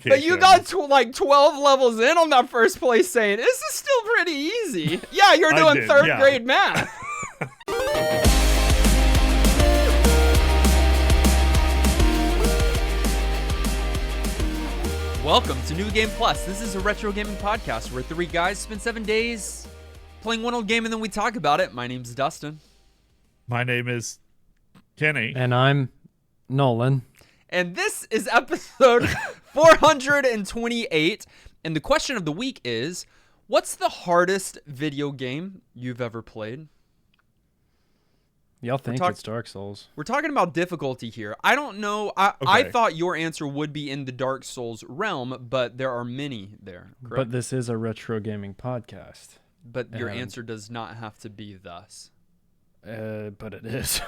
But you got like 12 levels in on that first place saying, this is still pretty easy. Yeah, you're doing third grade math. Welcome to New Game Plus. This is a retro gaming podcast where three guys spend 7 days playing one old game and then we talk about it. My name's Dustin. My name is Kenny. And I'm Nolan. And this is episode 428. And the question of the week is, what's the hardest video game you've ever played? Y'all think it's Dark Souls. We're talking about difficulty here. I don't know. I thought your answer would be in the Dark Souls realm, but there are many there. Correct? But this is a retro gaming podcast. But your answer does not have to be thus. But it is.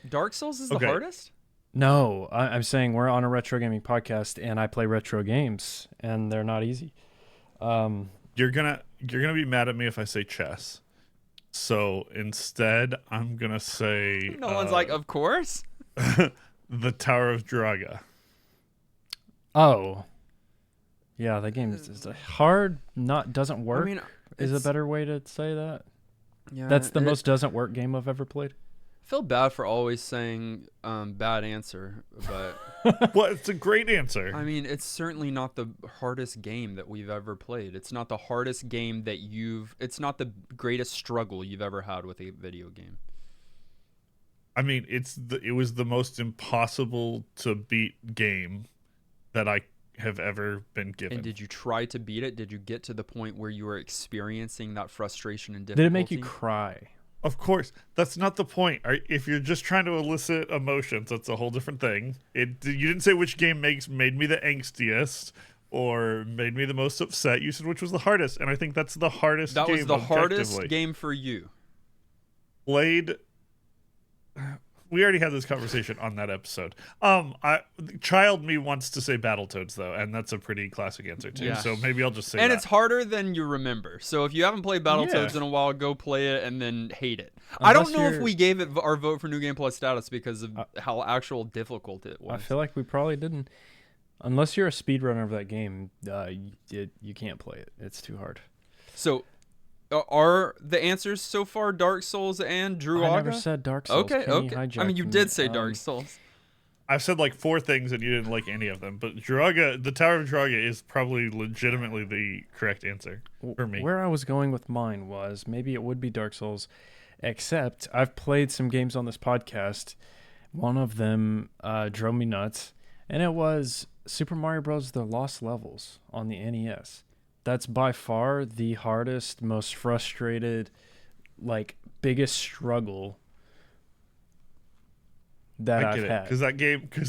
Dark Souls is the hardest? No, I'm saying we're on a retro gaming podcast, and I play retro games, and they're not easy. You're gonna be mad at me if I say chess. So instead, I'm gonna say. No one's like, of course. The Tower of Draga. Oh, yeah, that game is hard. Doesn't work. I mean, is a better way to say that. Yeah, that's the most doesn't work game I've ever played. I feel bad for always saying bad answer, but well, it's a great answer. I mean, it's certainly not the hardest game that we've ever played. It's not the hardest game that it's not the greatest struggle you've ever had with a video game. I mean, it was the most impossible to beat game that I have ever been given. And did you try to beat it? Did you get to the point where you were experiencing that frustration and Did difficulty? it make you cry? Of course, that's not the point. If you're just trying to elicit emotions, that's a whole different thing. You didn't say which game made me the angstiest or made me the most upset. You said which was the hardest, and I think that's the hardest game. That was the hardest game for you. Played. We already had this conversation on that episode. Child me wants to say Battletoads though, and that's a pretty classic answer too. Yeah. So maybe I'll just say. And it's harder than you remember. So if you haven't played Battletoads in a while, go play it and then hate it. I don't know if we gave it our vote for New Game Plus status because of how actual difficult it was. I feel like we probably didn't. Unless you're a speedrunner of that game, you can't play it. It's too hard. So. Are the answers so far Dark Souls and Druaga? I never said Dark Souls. Okay. I mean, you did say Dark Souls. I've said like 4 things and you didn't like any of them, but the Tower of Draga is probably legitimately the correct answer for me. Where I was going with mine was maybe it would be Dark Souls, except I've played some games on this podcast. One of them drove me nuts, and it was Super Mario Bros. The Lost Levels on the NES. That's by far the hardest, most frustrated, biggest struggle that I've had. Because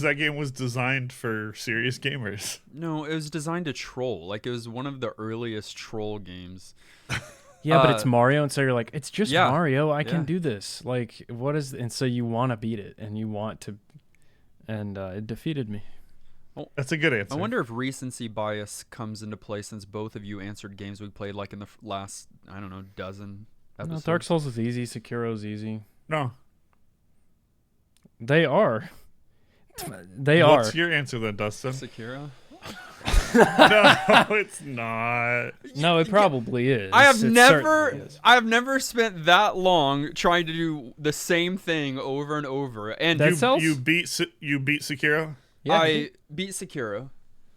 that game was designed for serious gamers. No, it was designed to troll. It was one of the earliest troll games. Yeah, but it's Mario, and so you're like, it's just Mario. I can do this. What is? And so you want to beat it, and you want to, and it defeated me. Well, that's a good answer. I wonder if recency bias comes into play since both of you answered games we played in the last, dozen episodes. No, Dark Souls is easy. Sekiro's easy. No. They are. What's your answer then, Dustin? Sekiro? No, it's not. No, it probably is. I have never spent that long trying to do the same thing over and over. And you beat Sekiro? Yeah, I beat Sekiro.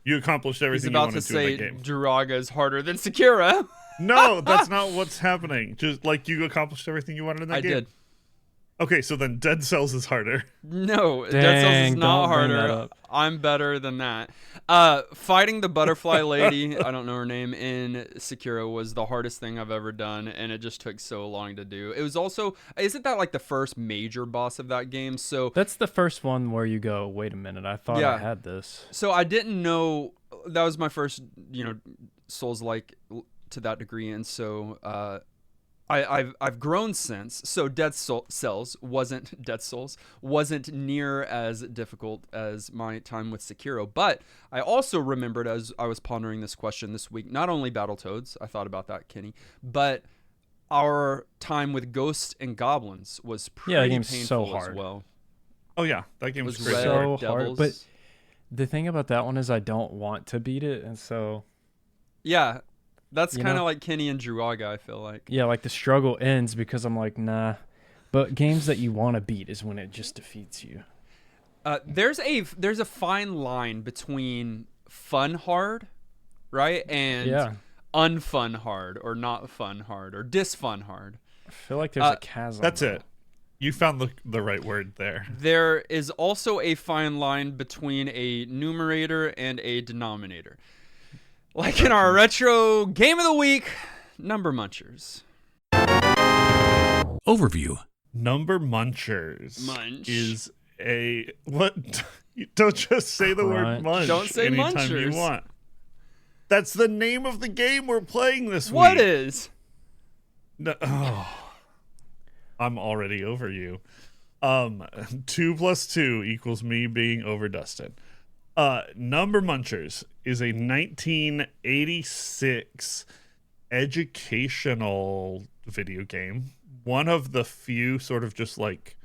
You accomplished everything you wanted to in that game. He's about to say Druaga is harder than Sekiro. No, that's not what's happening. Just you accomplished everything you wanted in that game. I did. Okay, so then Dead Cells is harder. No, Dead Cells is not harder. I'm better than that. Fighting the butterfly lady, I don't know her name, in Sekiro was the hardest thing I've ever done, and it just took so long to do. It was also, isn't that the first major boss of that game? So that's the first one where you go, wait a minute, I thought I had this. So I didn't know, that was my first, Souls-like to that degree, and so I've grown since. So Dead Cells wasn't near as difficult as my time with Sekiro. But I also remembered as I was pondering this question this week, not only Battletoads, I thought about that, Kenny, but our time with Ghosts and Goblins was pretty painful so hard as well. Oh yeah, that game was so hard. But the thing about that one is I don't want to beat it, and so Yeah, that's You kind of know? like Kenny and Druaga, I feel like. yeah, like the struggle ends because I'm like, nah. But games that you want to beat is when it just defeats you. There's a fine line between fun hard, right, and Yeah, unfun hard, or not fun hard, or disfun hard. I feel like there's a chasm. That's though. it. You found the right word there. There is also a fine line between a numerator and a denominator. Like in our retro game of the week, Number Munchers. Overview. Number Munchers Munch. is a what? You don't just say the word Crunch. munch. Don't say anytime Munchers. you want. That's the name of the game we're playing this week. What is? No, I'm already over you. 2 + 2 equals me being over Dustin. Number Munchers is a 1986 educational video game. One of the few sort of just like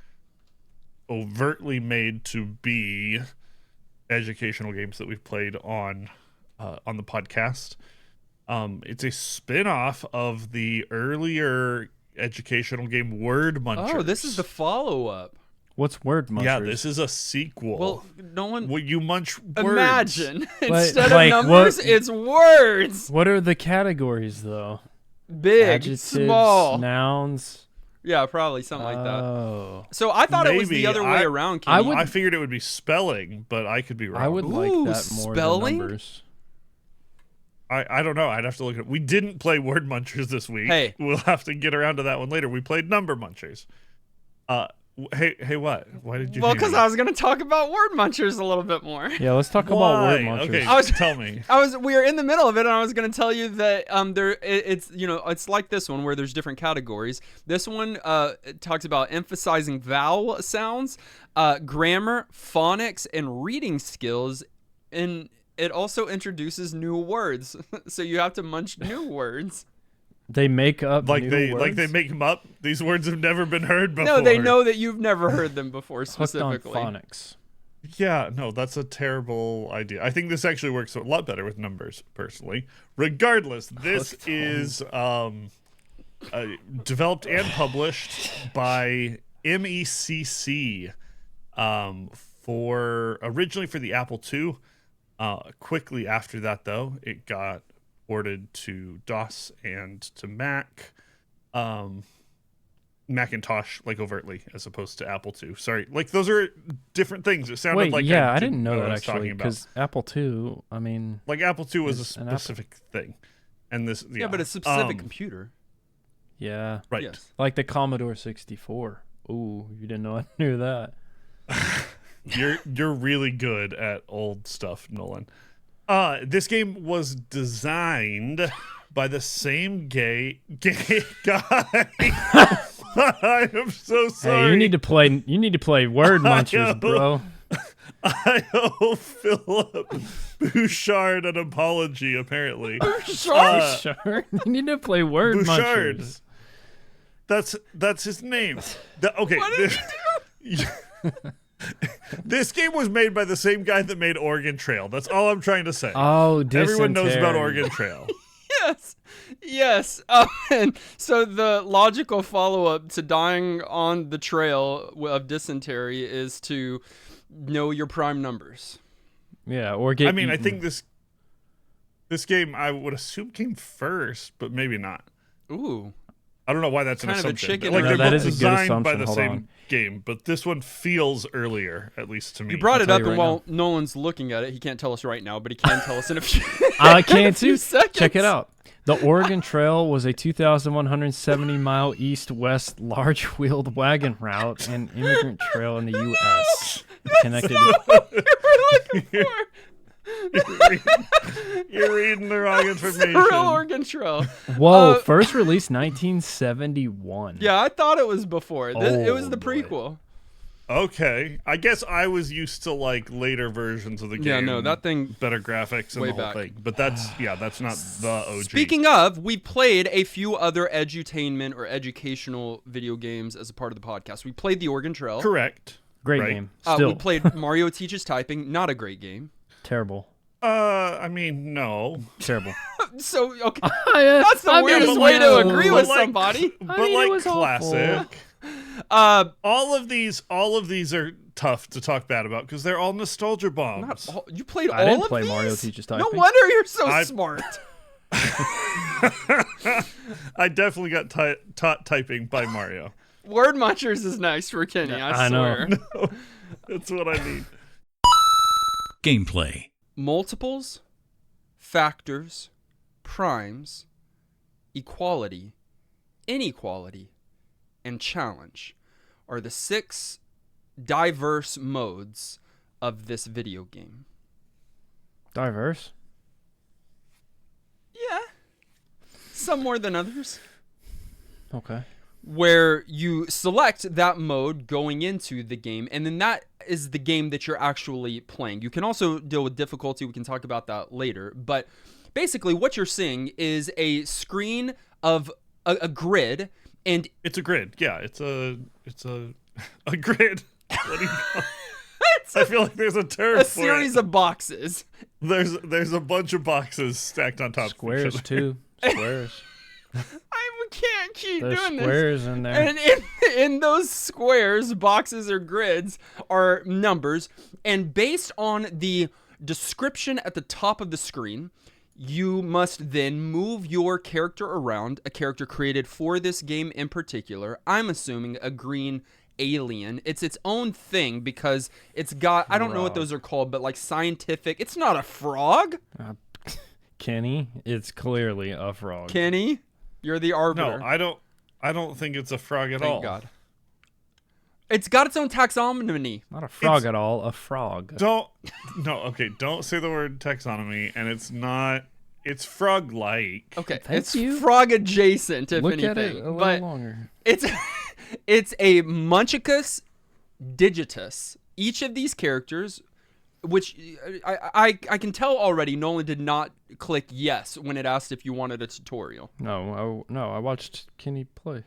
overtly made to be educational games that we've played on the podcast. It's a spin-off of the earlier educational game Word Munchers. Oh, this is the follow-up. What's word munchers? Yeah, this is a sequel. Well, no one. Well, you munch words. Imagine But, instead like, of numbers, what- it's words. What are the categories though? Big, Adjectives, small. nouns. Yeah, probably something like that. Oh, So I thought it was the Maybe. other way around. Kenny. I would- I figured it would be spelling, but I could be wrong. I would like Ooh, that more spelling? than numbers. I don't know. I'd have to look at it. We didn't play Word Munchers this week. Hey. We'll have to get around to that one later. We played Number Munchers. Hey, what? Why did you? Well, hate because me? I was going to talk about word munchers a little bit more. Yeah, let's talk about word Why? munchers. Okay, I was- tell me. We were in the middle of it, and I was going to tell you that it's like this one where there's different categories. This one it talks about emphasizing vowel sounds, grammar, phonics, and reading skills, and it also introduces new words. So you have to munch new words. They make up Like new they words? make them up. These words have never been heard before. No, they know that you've never heard them before hooked on specifically. phonics. Yeah, no, that's a terrible idea. I think this actually works a lot better with numbers, personally. Regardless, this Hooked on- is developed and published by MECC originally for the Apple II. Quickly after that, though, it got ported to DOS and to Mac. Macintosh, like overtly, as opposed to Apple II. Sorry, like those are different things. It sounded Wait, like yeah, I didn't know what that I was actually talking about. because Apple II. I mean, Like Apple II was a It's an Apple. specific thing, and this Yeah, but it's a specific computer. yeah, right. Yes. like the Commodore 64. Ooh, you didn't know I knew that. You're really good at old stuff, Nolan. This game was designed by the same gay guy. I am so sorry. Hey, you need to play word munchers, bro. I owe Philip Bouchard an apology. Apparently, Sure. Sure, you need to play word Bouchard. munchers. That's his name. Okay. What did This game was made by the same guy that made Oregon Trail. That's all I'm trying to say. Oh, Everyone knows about dysentery. Oregon Trail. Yes. And so the logical follow-up to dying on the trail of dysentery is to know your prime numbers. Yeah, or get. I mean, I eaten. think this game I would assume came first, but maybe not. Ooh. I don't know why that's Kind an of a assumption. chicken Like or they're No, that both is a good designed by assumption. the Hold same on. game, but this one feels earlier, at least to me. You brought I'll it tell up, you and right while Nolan's looking at it, he can't tell us right now, but he can tell us in a few. I can few too. seconds. Check it out. The Oregon Trail was a 2,170-mile east-west large-wheeled wagon route and immigrant trail in the U.S. It connected. You're reading the wrong information. The real Oregon Trail. Whoa! First released 1971. Yeah, I thought it was before. It was Oh, the boy. prequel. Okay, I guess I was used to like later versions of the game. Yeah, no, that thing. better graphics and Way the whole back. thing. But that's that's not the OG. Speaking of, we played a few other edutainment or educational video games as a part of the podcast. We played the Oregon Trail. correct. Great Right. game. Still, We played Mario Teaches Typing. Not a great game. Terrible. I mean, no. Terrible. So okay, Yeah, that's the I mean, weirdest but way to like- agree but with like- somebody. But mean, it like was classic. awful. All of these are tough to talk bad about because they're all nostalgia bombs. You played I all didn't of play these? Mario Teaches No Typing. wonder you're so I- smart. I definitely got taught typing by Mario. Word Munchers is nice for Kenny. I I know. swear. That's what I need. Gameplay. Multiples, factors, primes, equality, inequality, and challenge are the 6 diverse modes of this video game. Diverse. Yeah. Some more than others. Okay. Where you select that mode going into the game, and then that is the game that you're actually playing. You can also deal with difficulty. We can talk about that later. But basically, what you're seeing is a screen of a grid, and It's a grid. Yeah, it's a grid. What do you call it? I feel like there's a term a for series it. of boxes. There's a bunch of boxes stacked on top of each Squares other. too. Squares. I can't keep There's doing this. squares in there. And in those squares, boxes, or grids are numbers. And based on the description at the top of the screen, you must then move your character around, a character created for this game in particular. I'm assuming a green alien. It's its own thing because it's got, I don't know what Frog. those are called, but like scientific. It's not a frog. Kenny, it's clearly a frog. Kenny, you're the arbiter. No, I don't think it's a frog at Thank all. God. It's got its own taxonomy. Not a frog It's- at all. A frog. Don't say the word taxonomy, and it's frog-like. Okay, Thank it's you. frog adjacent, if Look anything. at it a little but longer. it's it's a Munchicus digitus. Each of these characters, which I can tell already, Nolan did not click yes when it asked if you wanted a tutorial. No, I watched Kenny play.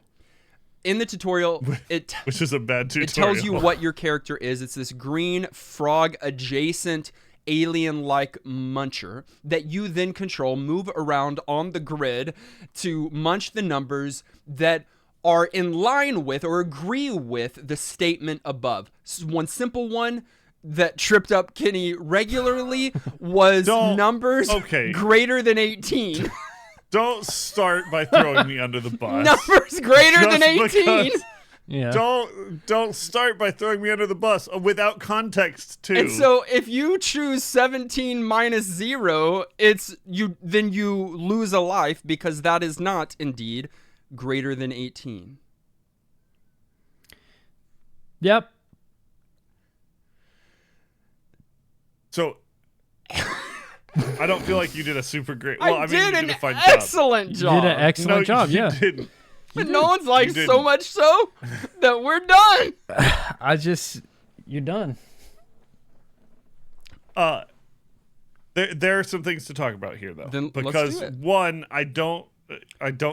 In the tutorial, it Which is a bad tutorial. it tells you what your character is. It's this green frog adjacent alien-like muncher that you then control, move around on the grid to munch the numbers that are in line with or agree with the statement above. One simple one that tripped up Kenny regularly was numbers okay. greater than 18. Don't start by throwing me under the bus. Numbers greater Just than 18. because- Yeah. Don't start by throwing me under the bus without context too. And so if you choose 17 minus 0, then you lose a life because that is not indeed greater than 18. Yep. So I don't feel like you did a super great. I Well, I mean, did you an did a fine excellent You job. did an excellent No, job. you Yeah. didn't. But no one's like You so didn't. much so that we're done. You're done. There are some things to talk about here though. Then let's because do it. one, I don't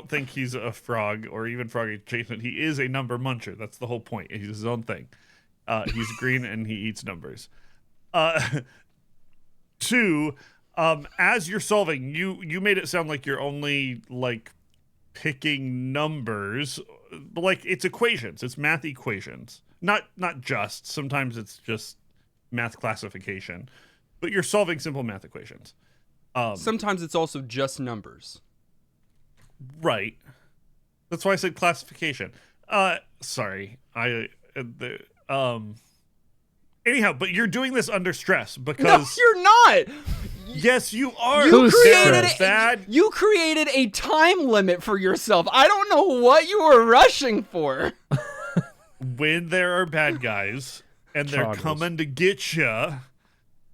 think he's a frog or even frog adjacent. He is a number muncher. That's the whole point. He's his own thing. He's green and he eats numbers. Two, as you're solving, you made it sound like you're only like picking numbers, but like it's equations. It's math equations. Not just. Sometimes it's just math classification. But you're solving simple math equations. Sometimes it's also just numbers. Right. That's why I said classification. Sorry. Anyhow, but you're doing this under stress No, because you're not. yes, you are. Who's created stressed? Bad. You created a time limit for yourself. I don't know what you were rushing for. When there are bad guys and they're Troggles. coming to get you,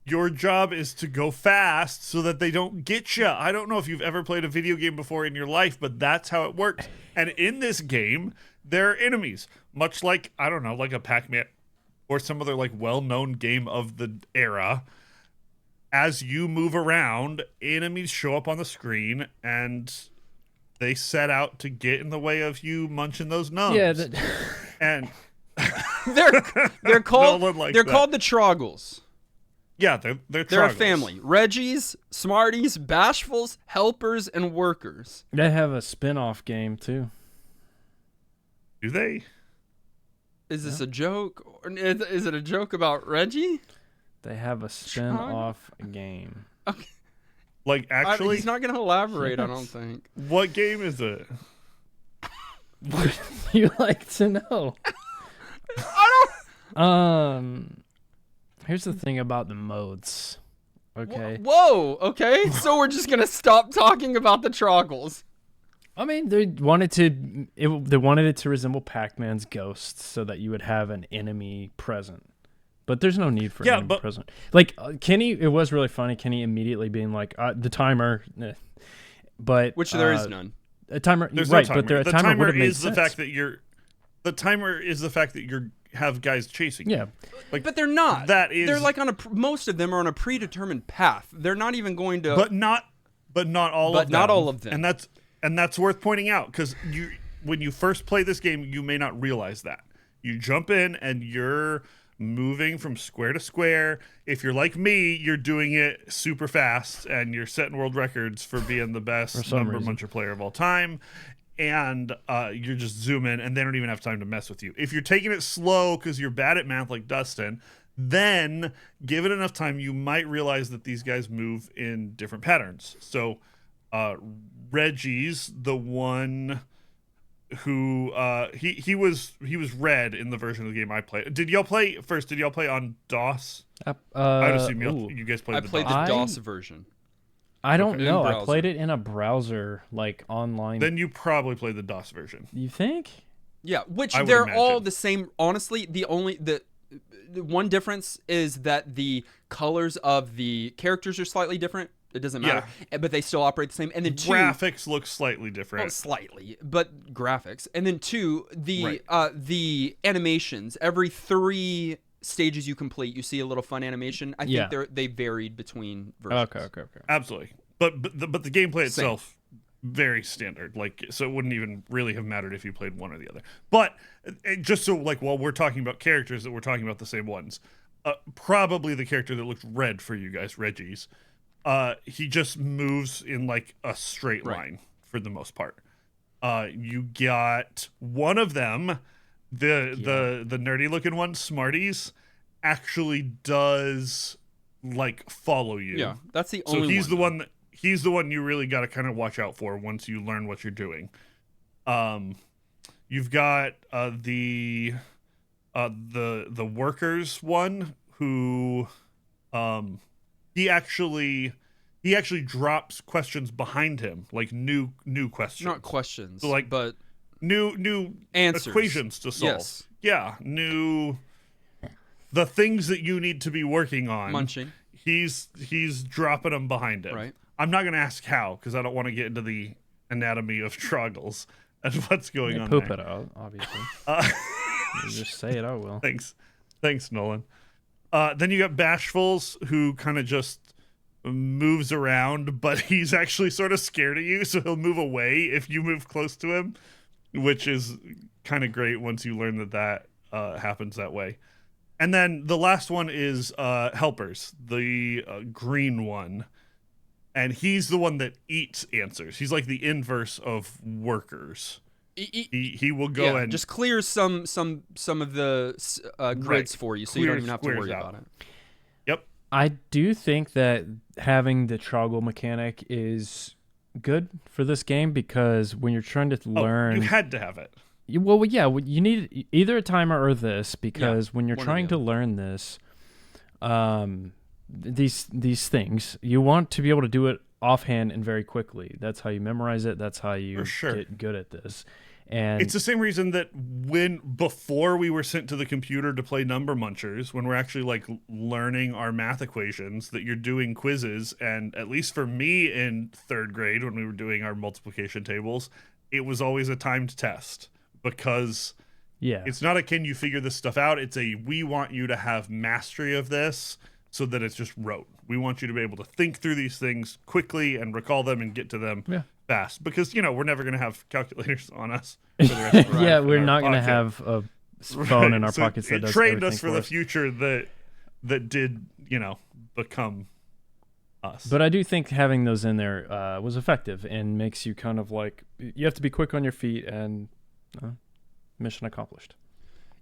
your job is to go fast so that they don't get you. I don't know if you've ever played a video game before in your life, but that's how it works. And in this game, there are enemies, much like, I don't know, like a Pac-Man or some other like well-known game of the era. As you move around, enemies show up on the screen and they set out to get in the way of you munching those numbs. Yeah. And They're called No one likes they're that. called the Troggles. Yeah, they're They're a troggles. family. Reggies, Smarties, Bashfuls, Helpers, and Workers. They have a spin-off game too. Do they? Is this a joke? Or is it a joke about Reggie? They have a spin-off game. Okay. Like, actually? He's not going to elaborate, I Yes. don't think. What game is it? You like to know? I Here's the thing about the modes. Okay. don't... Whoa, okay. So we're just going to stop talking about the Troggles. I mean, they wanted it to resemble Pac-Man's ghost, so that you would have an enemy present. But there's no need for an enemy present. Like Kenny, it was really funny. Kenny immediately being like, "The timer," but Which there is none. A timer, There's right? no timer. But there, a the timer, timer would have made is sense. the fact that you're. The timer is the fact that you have guys chasing. Yeah, But they're not. That is. They're like on most of them are on a predetermined path. They're not even going to. But not all But of them. not all of them. And that's worth pointing out, because when you first play this game, you may not realize that. You jump in and you're moving from square to square. If you're like me, you're doing it super fast and you're setting world records for being the best number muncher player of all time. And you're just zooming, and they don't even have time to mess with you. If you're taking it slow because you're bad at math like Dustin, then give it enough time, you might realize that these guys move in different patterns. So Reggie's the one who he was red in the version of the game I played. Did y'all play on DOS? I would assume you guys played I played the DOS version. I don't Okay, know. in I played it in a browser, like online. Then you probably played the DOS version. You think? Yeah, which I would they're imagine. all the same. Honestly, the one difference is that the colors of the characters are slightly different. It doesn't matter, but they still operate the same. And then two, Graphics look slightly different. well, slightly, but graphics. And then two, the animations. Every 3 stages you complete, you see a little fun animation. I think they varied between versions. Okay. Absolutely, but the gameplay itself very standard. Like, so it wouldn't even really have mattered if you played one or the other. But just so, like, while we're talking about characters, that we're talking about the same ones. Probably the character that looked red for you guys, Reggie's. He just moves in like a straight line for the most part. You got one of them, the nerdy looking one, Smarties, actually does like follow you. Yeah, that's the only one. So he's the one you really got to kind of watch out for once you learn what you're doing. You've got the Workers one who he actually drops questions behind him, like new questions. Not questions, So, like, but new answers. equations to solve. Yes. Yeah, the things that you need to be working on. Munching. He's dropping them behind him. Right. I'm not going to ask how, because I don't want to get into the anatomy of Troggles and what's going on Poop there. it out, obviously. You just say it, I will. Thanks, Nolan. Then you got Bashfuls, who kind of just moves around, but he's actually sort of scared of you, so he'll move away if you move close to him, which is kind of great once you learn that happens that way. And then the last one is Helpers, the green one. And he's the one that eats answers. He's like the inverse of Workers. He will go and just clear some of the grids for you, so you don't even have to worry about it. Yep. I do think that having the Troggle mechanic is good for this game, because when you're trying to learn, you had to have it. You need either a timer or this, because when you're trying to learn this, these things, you want to be able to do it offhand and very quickly. That's how you memorize it. That's how you get good at this. And it's the same reason that before we were sent to the computer to play number munchers, when we're actually like learning our math equations, that you're doing quizzes. And at least for me in 3rd grade, when we were doing our multiplication tables, it was always a timed test, because it's not a can you figure this stuff out. It's we want you to have mastery of this so that it's just rote. We want you to be able to think through these things quickly and recall them and get to them fast, because we're never going to have calculators on us for the rest of our life we're in not our going to pocket. have a phone in our So pockets that it does trained everything us for the future that did become us. But I do think having those in there was effective and makes you kind of like, you have to be quick on your feet and mission accomplished.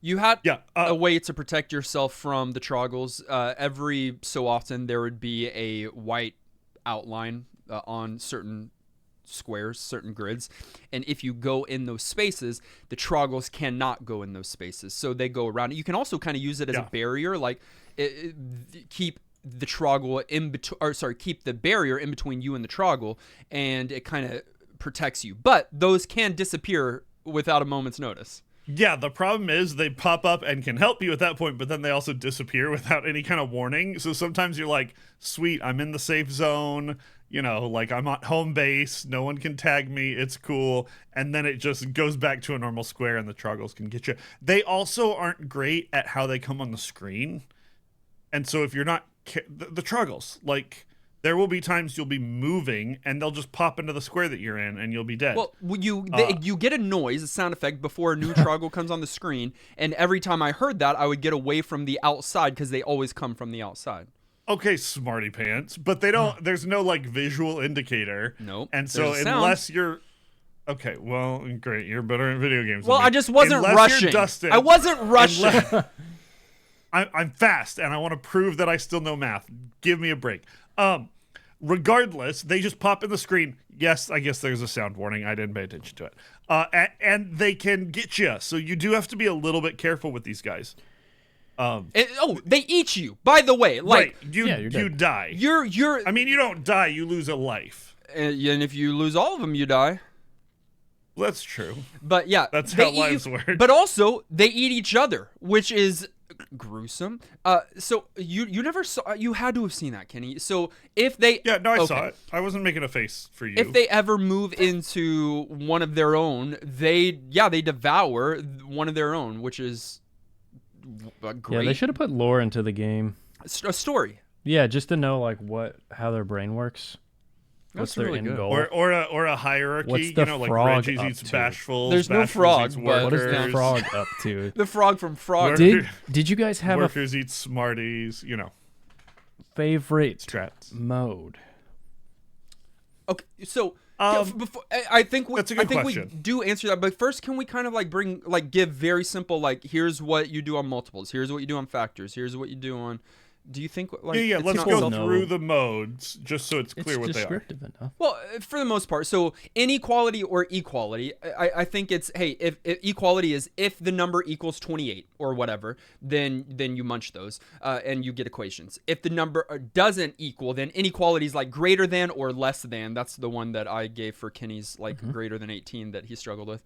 You had Yeah, a way to protect yourself from the troggles. Every so often, there would be a white outline on certain squares, certain grids, and if you go in those spaces, the troggles cannot go in those spaces, so they go around it. You can also kind of use it as a barrier, like keep the troggle in between, or sorry, keep the barrier in between you and the troggle, and it kind of protects you. But those can disappear without a moment's notice. Yeah, the problem is they pop up and can help you at that point, but then they also disappear without any kind of warning. So sometimes you're like, sweet, I'm in the safe zone, you know, like I'm at home base, no one can tag me, it's cool. And then it just goes back to a normal square and the troggles can get you. They also aren't great at how they come on the screen. And so if you're not, the troggles, like, there will be times you'll be moving and they'll just pop into the square that you're in and you'll be dead. Well, you get a noise, a sound effect before a new troggle comes on the screen, and every time I heard that, I would get away from the outside because they always come from the outside. Okay, smarty pants, but they don't. There's no like visual indicator. Nope. And so unless you're, okay, well, great, you're better in video games. Well, than me. I just wasn't Unless rushing. You're Dustin, I wasn't rushing. I'm fast, and I want to prove that I still know math. Give me a break. Regardless, they just pop in the screen. Yes, I guess there's a sound warning. I didn't pay attention to it. And they can get you, so you do have to be a little bit careful with these guys. They eat you. By the way, like right, you die. You're. I mean, you don't die. You lose a life. And if you lose all of them, you die. Well, that's true. But yeah, that's how lives work. But also, they eat each other, which is gruesome. So you never saw. You had to have seen that, Kenny. So if they, I saw it. I wasn't making a face for you. If they ever move into one of their own, they devour one of their own, which is great. Yeah, they should have put lore into the game. A story. Yeah, just to know like how their brain works. What's That's their really end good. goal? Or a hierarchy. What's the you know, like frog Reggie's up eats to? bashful. There's no frog, but what is the workers. frog up to? The frog from Frog. Did you guys have workers eat Smarties? You know, favorite strats mode? Okay, so before, I think that's a good we question. do answer that, but first, can we kind of like give very simple, like, here's what you do on multiples, here's what you do on factors, here's what you do on. Do you think like yeah? it's Let's not go self- through the modes just so it's clear what they are. Descriptive enough. Well, for the most part, so inequality or equality, I think it's if equality is if the number equals 28 or whatever, then you munch those and you get equations. If the number doesn't equal, then inequality is like greater than or less than. That's the one that I gave for Kenny's greater than 18 that he struggled with.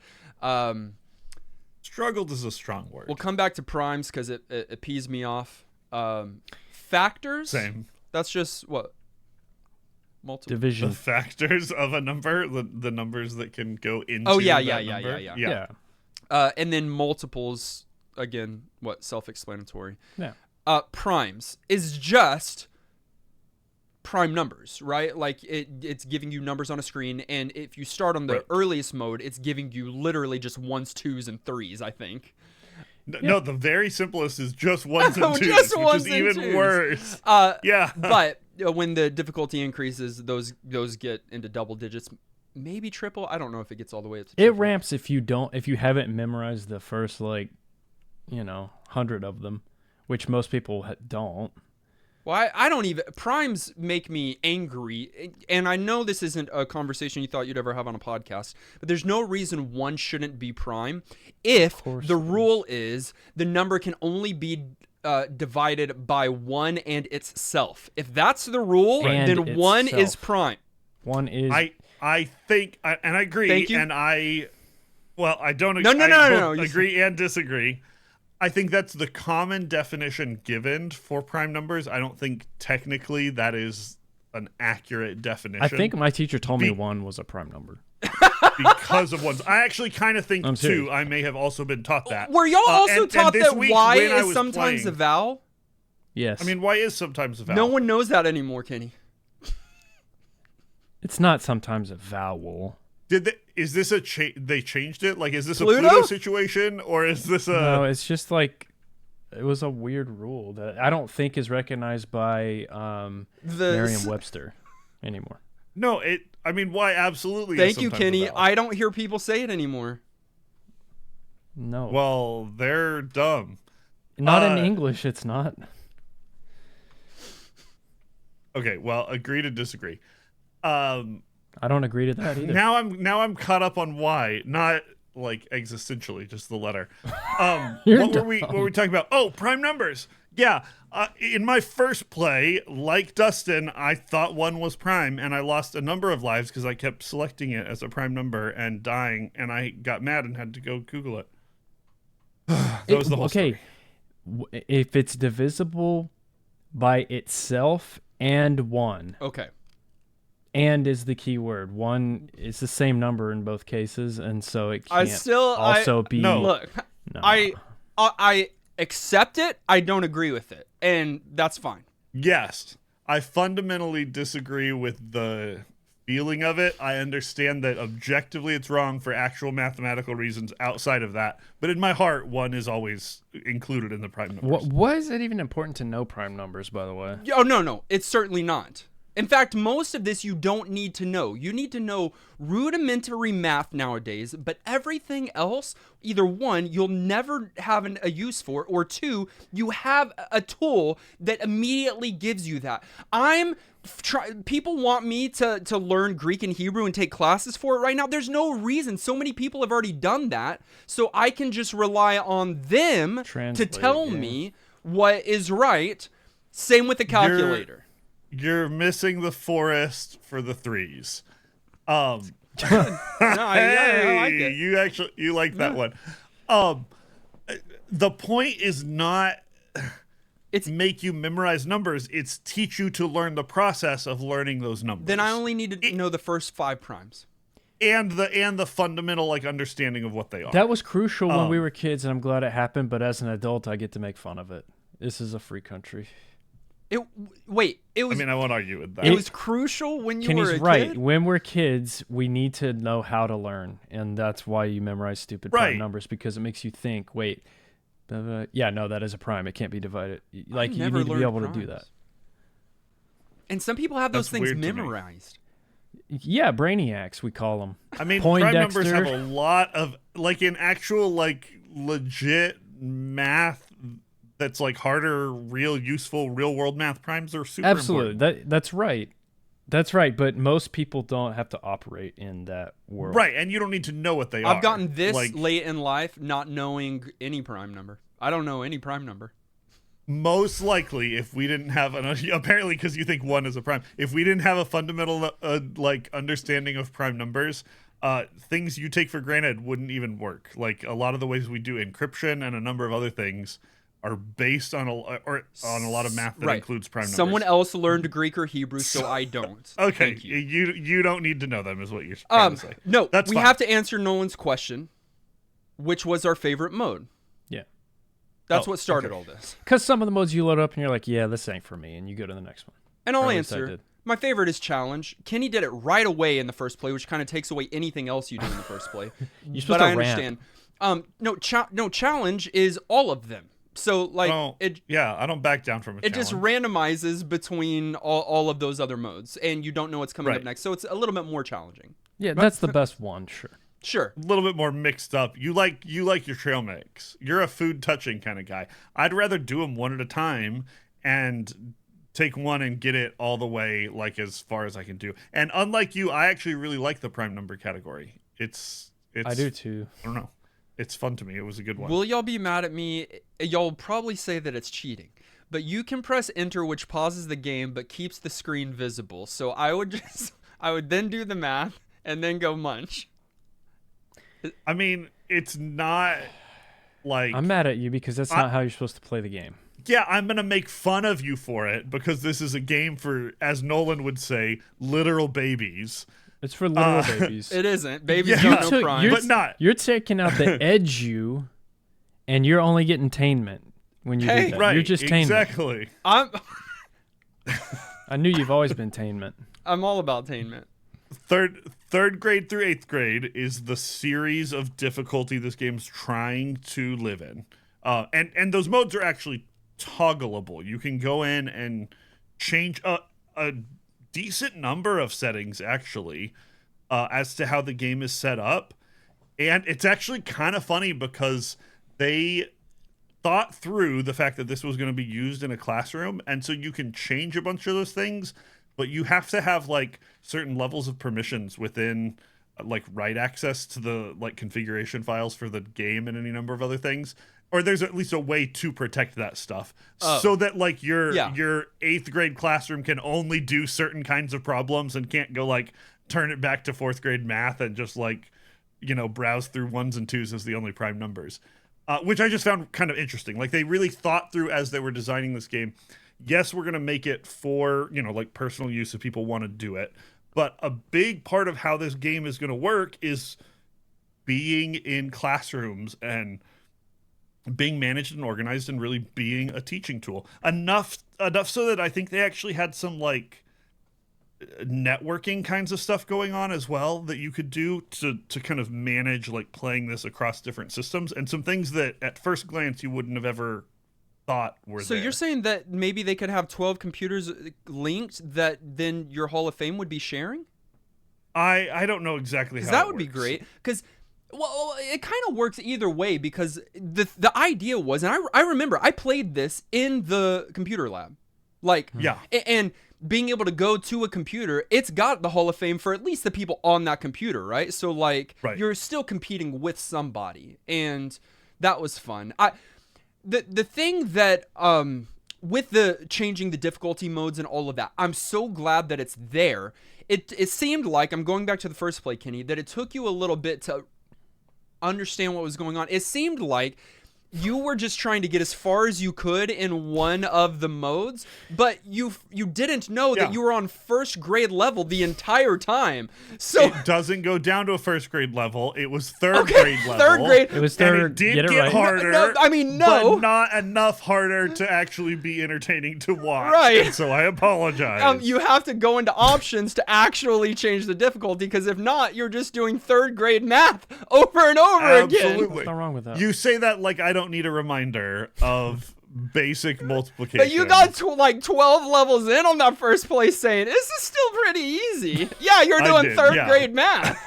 Struggled is a strong word. We'll come back to primes because it pees me off. Factors. Same. That's just what. Multiple. Division. The factors of a number, the numbers that can go into. Oh yeah. Yeah. And then multiples, again, what, self-explanatory. Yeah. Primes is just prime numbers, right? Like it's giving you numbers on a screen, and if you start on the earliest mode, it's giving you literally just ones, twos, and threes, I think. No, the very simplest is just ones and twos, Just which ones is and even twos. worse. Yeah. But when the difficulty increases, those get into double digits, maybe triple. I don't know if it gets all the way up to triple. It ramps if you haven't memorized the first 100 of them, which most people don't. Well, I don't even. Primes make me angry. And I know this isn't a conversation you thought you'd ever have on a podcast, but there's no reason one shouldn't be prime if the rule is the number can only be divided by 1 and itself. If that's the rule, then 1 is prime. 1 is. I think, and I agree. Thank you. And I don't No. agree and disagree. I think that's the common definition given for prime numbers. I don't think technically that is an accurate definition. I think my teacher told me 1 was a prime number. Because of ones. I actually kind of think, too, I may have also been taught that. Were y'all also taught that Y is sometimes a vowel? Yes. I mean, Y is sometimes a vowel. No one knows that anymore, Kenny. It's not sometimes a vowel. Is this they changed it? Like, is this Pluto? a Pluto situation, or is this a? No, it's just like It was a weird rule that I don't think is recognized by Merriam-Webster anymore. No, I mean, why? Absolutely. Thank you, Kenny. I don't hear people say it anymore. No. Well, they're dumb. Not in English, it's not. Okay, well, agree to disagree. I don't agree to that either. Now I'm caught up on why, not like existentially, just the letter. What were we talking about? Oh, prime numbers. Yeah. In my first play, like Dustin, I thought 1 was prime, and I lost a number of lives because I kept selecting it as a prime number and dying, and I got mad and had to go Google it. That was the whole story. If it's divisible by itself and 1. Okay. And is the key word. 1 is the same number in both cases, and so it can't be. No. Look, No. I accept it. I don't agree with it, and that's fine. Yes, I fundamentally disagree with the feeling of it. I understand that objectively it's wrong for actual mathematical reasons outside of that, but in my heart, 1 is always included in the prime numbers. Why is it even important to know prime numbers, by the way? Oh, no, it's certainly not. In fact, most of this you don't need to know. You need to know rudimentary math nowadays, but everything else, either 1, you'll never have a use for, or 2, you have a tool that immediately gives you that. People want me to learn Greek and Hebrew and take classes for it right now. There's no reason. So many people have already done that, so I can just rely on them to tell me what is right. Same with the calculator. You're missing the forest for the 3s. No, I like it. You like that one. The point is not it's make you memorize numbers. It's teach you to learn the process of learning those numbers. Then I only need to know the first 5 primes. And the fundamental like understanding of what they are. That was crucial when we were kids, and I'm glad it happened. But as an adult, I get to make fun of it. This is a free country. It was. I mean, I won't argue with that. It was crucial when you were a right. kid. When we're kids, we need to know how to learn, and that's why you memorize stupid prime numbers, because it makes you think. Wait, no, that is a prime. It can't be divided. Like you need to be able to do that. And some people have those things memorized. Yeah, brainiacs we call them. I mean, prime numbers have a lot of like in actual like legit math. That's like harder, real useful, real world math. Primes are super important. That's right. That's right. But most people don't have to operate in that world. Right. And you don't need to know what they are. I've gotten this late in life not knowing any prime number. I don't know any prime number. Most likely, if we didn't have apparently because you think 1 is a prime, if we didn't have a fundamental like understanding of prime numbers, things you take for granted wouldn't even work. Like a lot of the ways we do encryption and a number of other things are based on a lot of math that includes prime numbers. Someone else learned Greek or Hebrew, so I don't. Okay, Thank you. You don't need to know them, is what you're trying to say. No, we have to answer Nolan's question, which was our favorite mode. Yeah, that's what started all this. Because some of the modes you load up and you're like, yeah, this ain't for me, and you go to the next one. And I'll answer. My favorite is challenge. Kenny did it right away in the first play, which kind of takes away anything else you do in the first play. You're supposed to understand. No, challenge is all of them. So like I don't back down from it. It just randomizes between all of those other modes, and you don't know what's coming up next. So it's a little bit more challenging. Yeah, that's the best one, Sure. A little bit more mixed up. You like your trail mix. You're a food touching kind of guy. I'd rather do them one at a time and take one and get it all the way like as far as I can do. And unlike you, I actually really like the prime number category. It's I do too. I don't know. It's fun to me. It was a good one. Will y'all be mad at me? Y'all probably say that it's cheating. But you can press enter, which pauses the game but keeps the screen visible. So I would then do the math and then go munch. I mean, it's not like I'm mad at you because that's not how you're supposed to play the game. Yeah, I'm going to make fun of you for it because this is a game for, as Nolan would say, literal babies. It's for literal babies. It isn't. Babies don't know prime. But not. You're taking out the edu, and you're only getting tainment when you do that. Right, you're just tainment. Exactly. I knew you've always been tainment. I'm all about tainment. Third grade through 8th grade is the series of difficulty this game's trying to live in. And those modes are actually toggleable. You can go in and change a decent number of settings actually as to how the game is set up. And it's actually kind of funny because they thought through the fact that this was going to be used in a classroom, and so you can change a bunch of those things, but you have to have like certain levels of permissions within like write access to the like configuration files for the game and any number of other things, or there's at least a way to protect that stuff so that like your 8th grade classroom can only do certain kinds of problems and can't go like turn it back to 4th grade math and just like, you know, browse through 1s and 2s as the only prime numbers. Which I just found kind of interesting. Like, they really thought through as they were designing this game. Yes, we're going to make it for, you know, like personal use if people want to do it. But a big part of how this game is going to work is being in classrooms and being managed and organized and really being a teaching tool. Enough so that I think they actually had some, like, networking kinds of stuff going on as well that you could do to kind of manage like playing this across different systems, and some things that at first glance you wouldn't have ever thought were so there. You're saying that maybe they could have 12 computers linked that then your Hall of Fame would be sharing? I don't know exactly how that it would works. be great, because well, it kind of works either way, because the idea was, and I remember I played this in the computer lab, like, yeah, and being able to go to a computer, it's got the Hall of Fame for at least the people on that computer, right? So like, you're still competing with somebody, and that was fun. The thing that with the changing the difficulty modes and all of that, I'm so glad that it's there. It seemed like, I'm going back to the first play, Kenny, that it took you a little bit to understand what was going on. It seemed like you were just trying to get as far as you could in one of the modes, but you didn't know that you were on 1st grade level the entire time. So it doesn't go down to a 1st grade level. It was 3rd grade level. 3rd grade. It was 3rd. And it did get it get right. harder. No. But not enough harder to actually be entertaining to watch. Right. And so I apologize. You have to go into options to actually change the difficulty, because if not, you're just doing 3rd grade math over and over again. Absolutely. What's not wrong with that? You say that like I don't need a reminder of basic multiplication. But you got 12 levels in on that first place saying, this is still pretty easy. Yeah, you're doing 3rd grade math.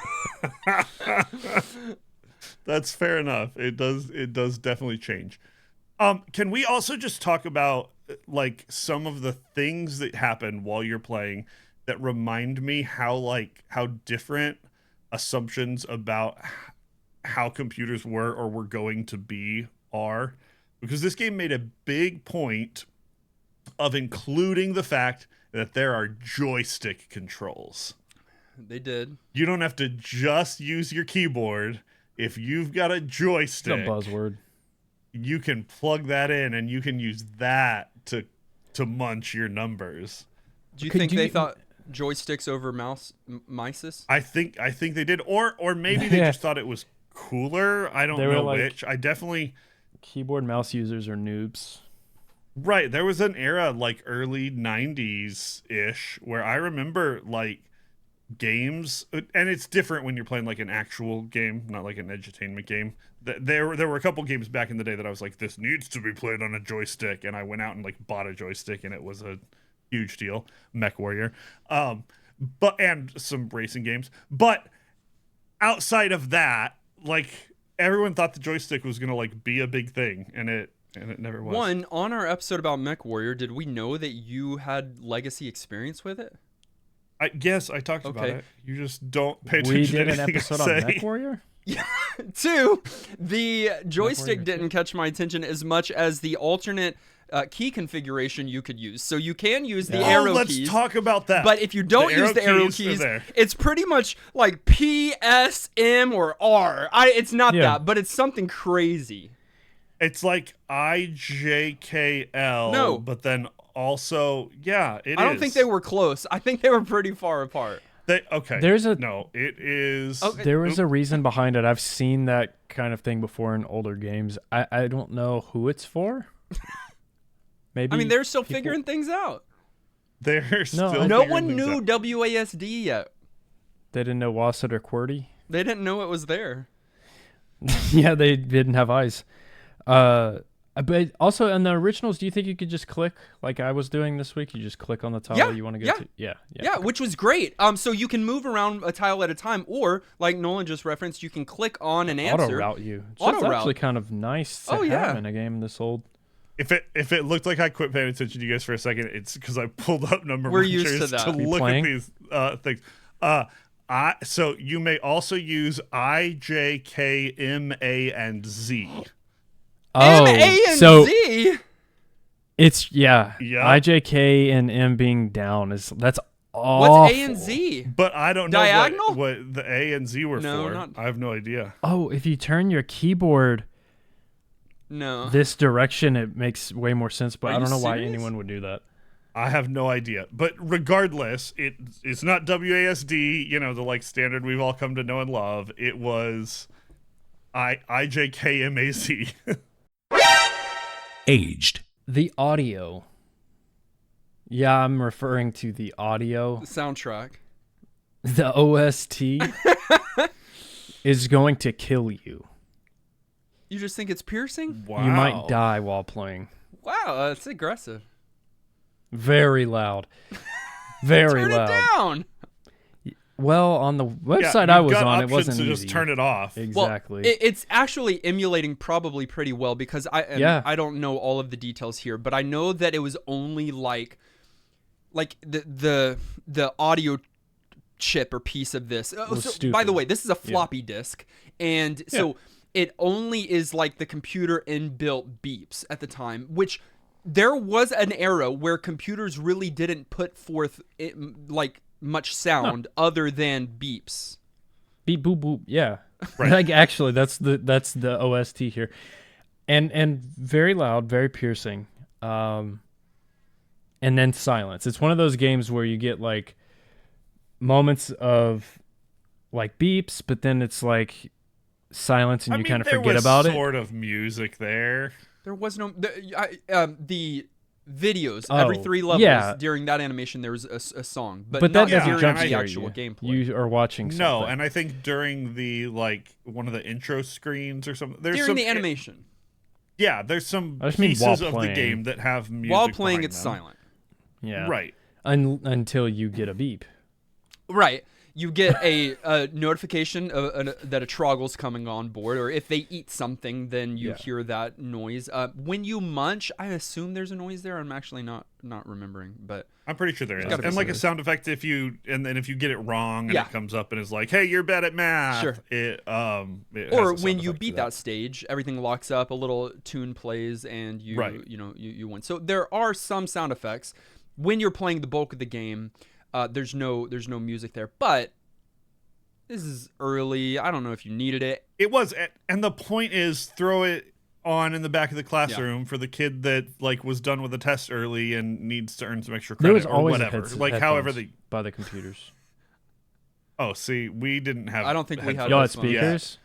That's fair enough. It does definitely change. Can we also just talk about like some of the things that happen while you're playing that remind me how different assumptions about how computers were or were going to be are? Because this game made a big point of including the fact that there are joystick controls. They did. You don't have to just use your keyboard. If you've got a joystick, it's a buzzword, you can plug that in and you can use that to munch your numbers. Do you think they thought joysticks over mices? I think they did, or maybe they just thought it was cooler. I don't know which. I definitely. Keyboard mouse users are noobs. Right. There was an era like early 90s ish where I remember like games, and it's different when you're playing like an actual game, not like an edutainment game. There were a couple games back in the day that I was like, this needs to be played on a joystick, and I went out and like bought a joystick, and it was a huge deal. Mech Warrior, and some racing games. But outside of that, like, everyone thought the joystick was gonna like be a big thing, and it never was. One, on our episode about Mech Warrior, did we know that you had legacy experience with it? Yes, I talked about it. You just don't pay attention. We to did an anything episode I on say. Mech Warrior? Yeah. 2, the joystick didn't catch my attention as much as the alternate key configuration you could use. So you can use the arrow keys. Let's talk about that. But if you don't use the arrow keys, it's pretty much like P, S, M, or R. It's not that, but it's something crazy. It's like I, J, K, L. No. But then also, it is. I don't think they were close. I think they were pretty far apart. It is. Okay. There was a reason behind it. I've seen that kind of thing before in older games. I don't know who it's for. Maybe. I mean, they're still figuring things out. They're still no one knew WASD yet. They didn't know WASD or QWERTY. They didn't know it was there. Yeah, they didn't have eyes. But also in the originals, do you think you could just click like I was doing this week? You just click on the tile you want to go to? Yeah. Yeah, which was great. So you can move around a tile at a time, or like Nolan just referenced, you can click on an answer. Auto route you. So Auto it's route. actually kind of nice to have in a game this old. If it looked like I quit paying attention to you guys for a second, it's because I pulled up number We're Munchers used to that. look at these things. So you may also use I, J, K, M, A, and Z. Oh, M, A, and so Z? it's Yeah. I, J, K, and M being down that's awful. What's A and Z? But I don't know Diagonal? what the A and Z were No, for. not- I have no idea. Oh, if you turn your keyboard No. this direction, it makes way more sense. But Are I don't you know why serious? anyone would do that. I have no idea. But regardless, it's not WASD, the like standard we've all come to know and love. It was IJKMAZ. Aged. The audio. Yeah, I'm referring to the audio. The soundtrack. The OST is going to kill you. You just think it's piercing? Wow. You might die while playing. Wow, that's aggressive. Very loud. Very Turn loud. it down. Well, on the website you've I was got on, it options wasn't to easy. just turn it off. Exactly. Well, it's actually emulating probably pretty well because I don't know all of the details here, but I know that it was only like the audio chip or piece of this. By the way, this is a floppy disk, and so it only is like the computer inbuilt beeps at the time, which there was an era where computers really didn't put forth like much sound other than beeps. Beep boop boop. Yeah. Right. Like actually that's the OST here. And very loud, very piercing. And then silence. It's one of those games where you get like moments of like beeps, but then it's like silence and you kind of forget about there was sort of music there. There was no the videos every 3 levels during that animation. There was a song, but that not doesn't during jump the scare actual you. gameplay. You are watching something. No, and I think during the one of the intro screens or something. There's During the animation. There's some I just mean pieces while of the playing. game that have music. While playing, behind it's them. silent. Yeah. Right. Until you get a beep. Right. You get a notification that a troggle's coming on board, or if they eat something, then you hear that noise. When you munch, I assume there's a noise there. I'm actually not remembering, but I'm pretty sure there is. gotta be And like a something. sound effect if you get it wrong and Yeah. it comes up and is like, "Hey, you're bad at math." Sure. It has or a sound when you effect beat to that stage, everything locks up, a little tune plays, and you Right. you win. So there are some sound effects when you're playing the bulk of the game. There's no music there, but this is early. I don't know if you needed it. It was, and the point is, throw it on in the back of the classroom for the kid that was done with a test early and needs to earn some extra credit There was or always a whatever. headset, However headphones by the computers. Oh, see, we didn't have. I don't think we had Y'all had headphones. speakers?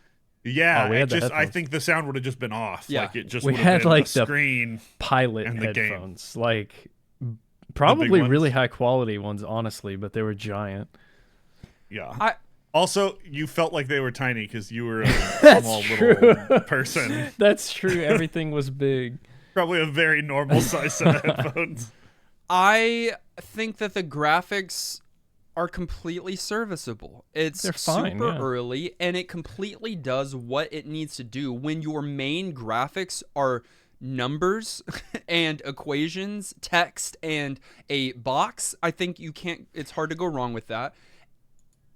Yeah, Oh, we had the I headphones. think the sound would have just been off. Yeah. It just We would have had, been like, the the screen. Pilot And the game. headphones. Like probably ones? really high quality ones, honestly, but they were giant. Yeah. Also, you felt like they were tiny because you were a That's small true. little person. That's true. Everything was big. Probably a very normal size set of headphones. I think that the graphics are completely serviceable. It's They're fine, super yeah. early, and it completely does what it needs to do. When your main graphics are numbers and equations, text, and a box, I think it's hard to go wrong with that.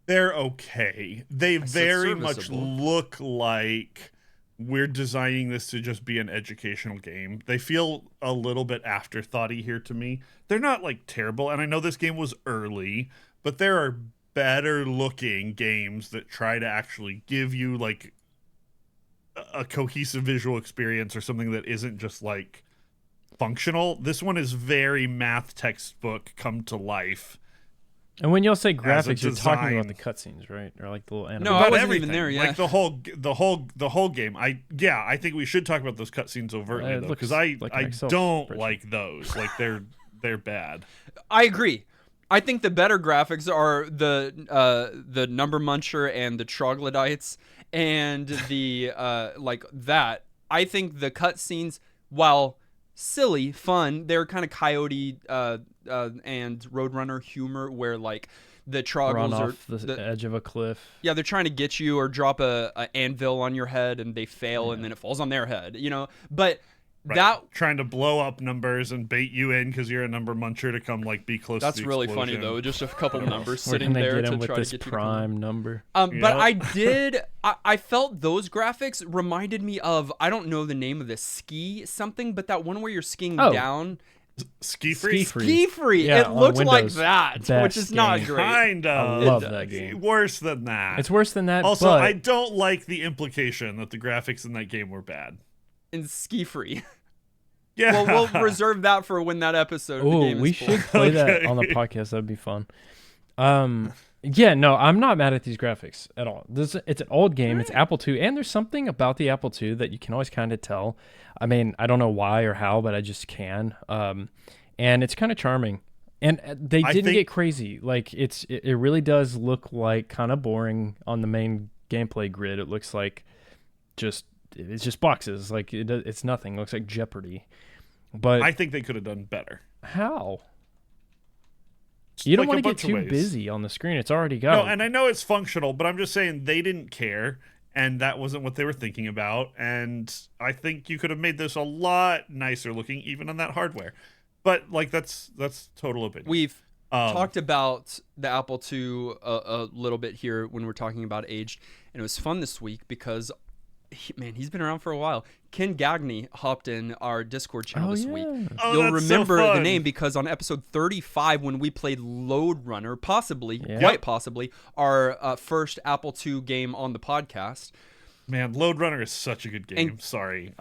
They're okay. They very much serviceable. look like we're designing this to just be an educational game. They feel a little bit afterthoughty here to me. They're not terrible, and I know this game was early, but there are better looking games that try to actually give you a cohesive visual experience or something that isn't just functional. This one is very math textbook come to life. And when y'all say As a graphics, you're talking about design. the cutscenes, right? Or the little animation. No, I About wasn't everything. even there yet. The whole game. I think we should talk about those cutscenes overtly It though, looks because I like an Excel don't spreadsheet. like those. They're bad. I agree. I think the better graphics are the number muncher and the troglodytes and the that. I think the cutscenes while silly, fun, they're kind of Coyote and Roadrunner humor where like the Run Troggles off are the edge of a cliff. yeah, they're trying to get you or drop a anvil on your head and they fail and then it falls on their head, you know. But Right. that trying to blow up numbers and bait you in because you're a number muncher to come like be close. that's to the really explosion. funny though. Just a couple numbers Where sitting can they there get to him with try to this get you prime number? But Yep. I felt those graphics reminded me of, I don't know the name of this, ski something, but that one where you're skiing down. Ski free. Ski free. Yeah, it on looked like Windows. that, which Best is not game. great. Kind I of. love that game. Worse than that. It's worse than that. Also, but I don't like the implication that the graphics in that game were bad. And ski free. Yeah. Well, we'll reserve that for when that episode of the oh, game we is full. should play that Okay. on the podcast. That'd be fun. Yeah, no, I'm not mad at these graphics at all. It's an old game. It's Apple II, and there's something about the Apple II that you can always kind of tell. I mean, I don't know why or how, but I just can. And it's kind of charming. And they didn't get crazy. Like it really does look like kind of boring on the main gameplay grid. It looks like it's just boxes. Like it's nothing. It looks like Jeopardy. But I think they could have done better. how? Just You don't like want a to get bunch of too ways. busy on the screen. It's already got. No, and I know it's functional, but I'm just saying they didn't care, and that wasn't what they were thinking about. And I think you could have made this a lot nicer looking, even on that hardware. But like that's total opinion. We've talked about the Apple II a little bit here when we're talking about aged, and it was fun this week because, he's been around for a while. Ken Gagney hopped in our Discord channel this week. Oh, You'll that's so remember the fun. name because on episode 35 when we played Load Runner, Yeah. quite possibly, our first Apple II game on the podcast, Man, Load Runner is such a good game. And- Sorry,